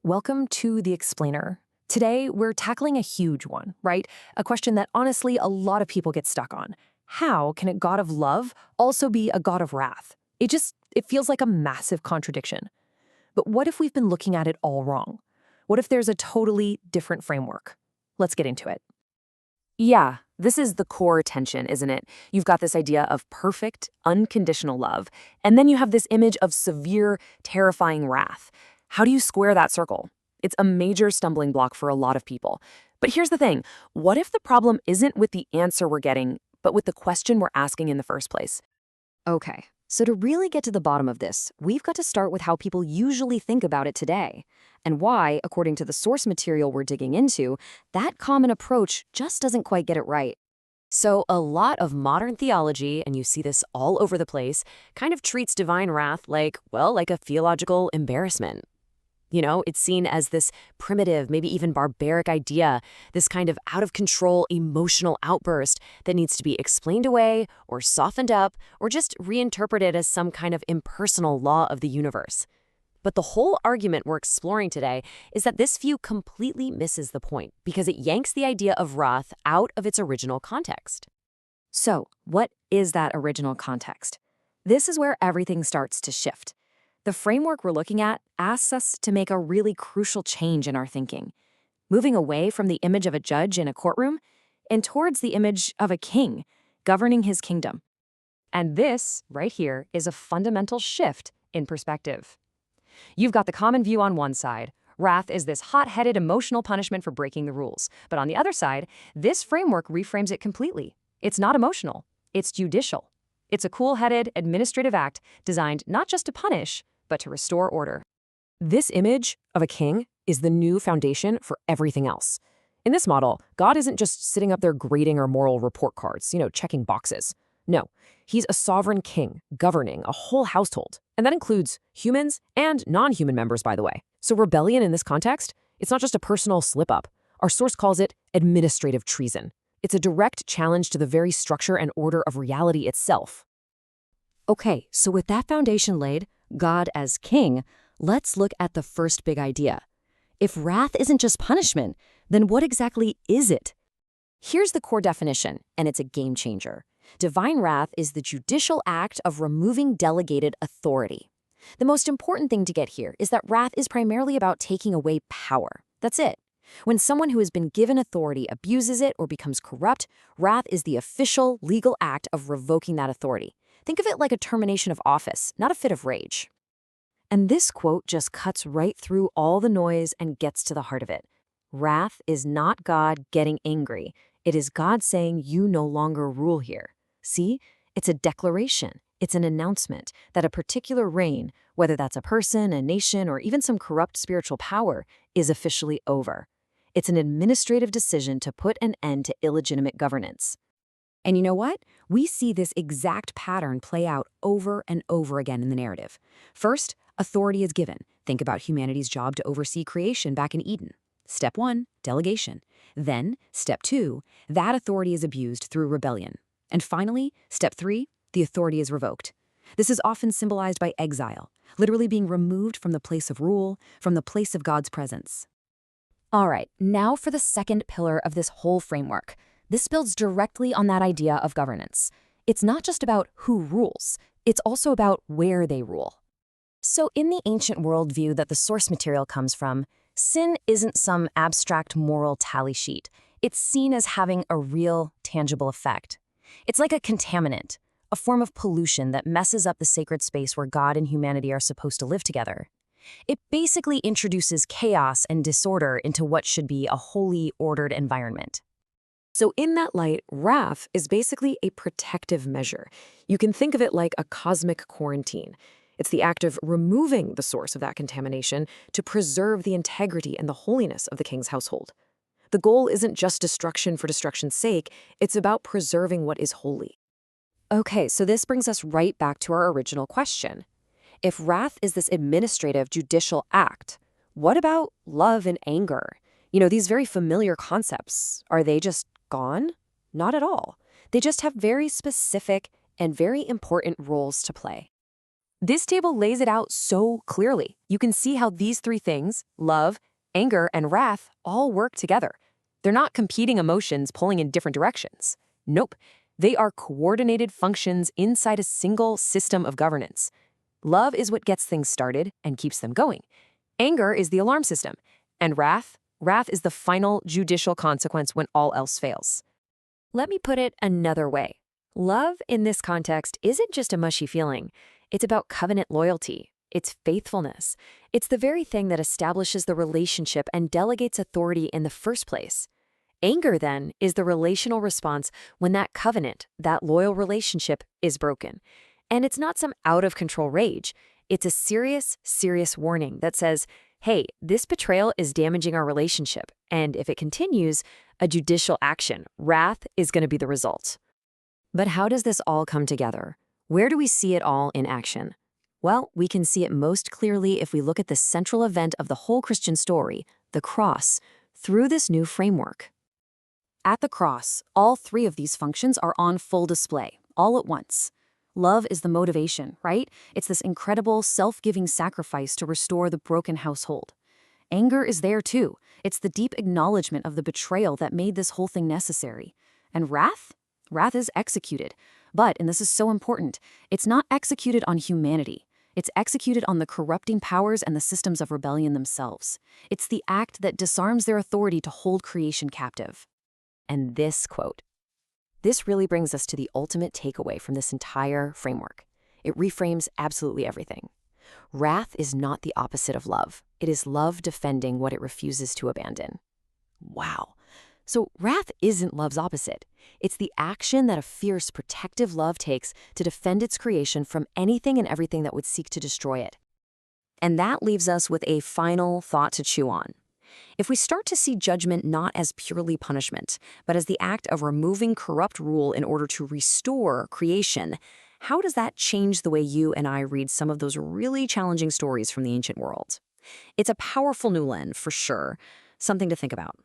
Welcome to The Explainer. Today, we're tackling a huge one, right? A question that honestly a lot of people get stuck on. How can a God of love also be a God of wrath? It feels like a massive contradiction. But what if we've been looking at it all wrong? What if there's a totally different framework? Let's get into it. Yeah, this is the core tension, isn't it? You've got this idea of perfect, unconditional love, and then you have this image of severe, terrifying wrath. How do you square that circle? It's a major stumbling block for a lot of people. But here's the thing. What if the problem isn't with the answer we're getting, but with the question we're asking in the first place? Okay, so to really get to the bottom of this, we've got to start with how people usually think about it today, and why, according to the source material we're digging into, that common approach just doesn't quite get it right. So a lot of modern theology, and you see this all over the place, kind of treats divine wrath like a theological embarrassment. It's seen as this primitive, maybe even barbaric idea, this kind of out-of-control emotional outburst that needs to be explained away or softened up or just reinterpreted as some kind of impersonal law of the universe. But the whole argument we're exploring today is that this view completely misses the point because it yanks the idea of wrath out of its original context. So, what is that original context? This is where everything starts to shift. The framework we're looking at asks us to make a really crucial change in our thinking, moving away from the image of a judge in a courtroom and towards the image of a king governing his kingdom. And this, right here, is a fundamental shift in perspective. You've got the common view on one side. Wrath is this hot-headed emotional punishment for breaking the rules. But on the other side, this framework reframes it completely. It's not emotional. It's judicial. It's a cool-headed administrative act designed not just to punish, but to restore order. This image of a king is the new foundation for everything else. In this model, God isn't just sitting up there grading our moral report cards, checking boxes. No, he's a sovereign king governing a whole household. And that includes humans and non-human members, by the way. So rebellion in this context, it's not just a personal slip-up. Our source calls it administrative treason. It's a direct challenge to the very structure and order of reality itself. Okay, so with that foundation laid, God as king, let's look at the first big idea. If wrath isn't just punishment, then what exactly is it? Here's the core definition, and it's a game changer. Divine wrath is the judicial act of removing delegated authority. The most important thing to get here is that wrath is primarily about taking away power. That's it. When someone who has been given authority abuses it or becomes corrupt, wrath is the official, legal act of revoking that authority. Think of it like a termination of office, not a fit of rage. And this quote just cuts right through all the noise and gets to the heart of it. Wrath is not God getting angry. It is God saying, you no longer rule here. See? It's a declaration. It's an announcement that a particular reign, whether that's a person, a nation, or even some corrupt spiritual power, is officially over. It's an administrative decision to put an end to illegitimate governance. And you know what? We see this exact pattern play out over and over again in the narrative. First, authority is given. Think about humanity's job to oversee creation back in Eden. Step 1, delegation. Then, step 2, that authority is abused through rebellion. And finally, step 3, the authority is revoked. This is often symbolized by exile, literally being removed from the place of rule, from the place of God's presence. All right, now for the second pillar of this whole framework. This builds directly on that idea of governance. It's not just about who rules, it's also about where they rule. So in the ancient worldview that the source material comes from, sin isn't some abstract moral tally sheet. It's seen as having a real, tangible effect. It's like a contaminant, a form of pollution that messes up the sacred space where God and humanity are supposed to live together. It basically introduces chaos and disorder into what should be a holy, ordered environment. So in that light, wrath is basically a protective measure. You can think of it like a cosmic quarantine. It's the act of removing the source of that contamination to preserve the integrity and the holiness of the king's household. The goal isn't just destruction for destruction's sake, it's about preserving what is holy. Okay, so this brings us right back to our original question. If wrath is this administrative, judicial act, what about love and anger? These very familiar concepts, are they just gone? Not at all. They just have very specific and very important roles to play. This table lays it out so clearly. You can see how these three things, love, anger, and wrath, all work together. They're not competing emotions pulling in different directions. Nope, they are coordinated functions inside a single system of governance. Love is what gets things started and keeps them going. Anger is the alarm system. And wrath is the final judicial consequence when all else fails. Let me put it another way. Love in this context isn't just a mushy feeling. It's about covenant loyalty. It's faithfulness. It's the very thing that establishes the relationship and delegates authority in the first place. Anger, then, is the relational response when that covenant, that loyal relationship, is broken. And it's not some out-of-control rage. It's a serious, serious warning that says, hey, this betrayal is damaging our relationship, and if it continues, a judicial action, wrath, is going to be the result. But how does this all come together? Where do we see it all in action? Well, we can see it most clearly if we look at the central event of the whole Christian story, the cross, through this new framework. At the cross, all three of these functions are on full display, all at once. Love is the motivation, right? It's this incredible, self-giving sacrifice to restore the broken household. Anger is there too. It's the deep acknowledgement of the betrayal that made this whole thing necessary. And wrath? Wrath is executed. But, and this is so important, it's not executed on humanity. It's executed on the corrupting powers and the systems of rebellion themselves. It's the act that disarms their authority to hold creation captive. And this quote. This really brings us to the ultimate takeaway from this entire framework. It reframes absolutely everything. Wrath is not the opposite of love. It is love defending what it refuses to abandon. Wow. So wrath isn't love's opposite. It's the action that a fierce, protective love takes to defend its creation from anything and everything that would seek to destroy it. And that leaves us with a final thought to chew on. If we start to see judgment not as purely punishment, but as the act of removing corrupt rule in order to restore creation, how does that change the way you and I read some of those really challenging stories from the ancient world? It's a powerful new lens, for sure, something to think about.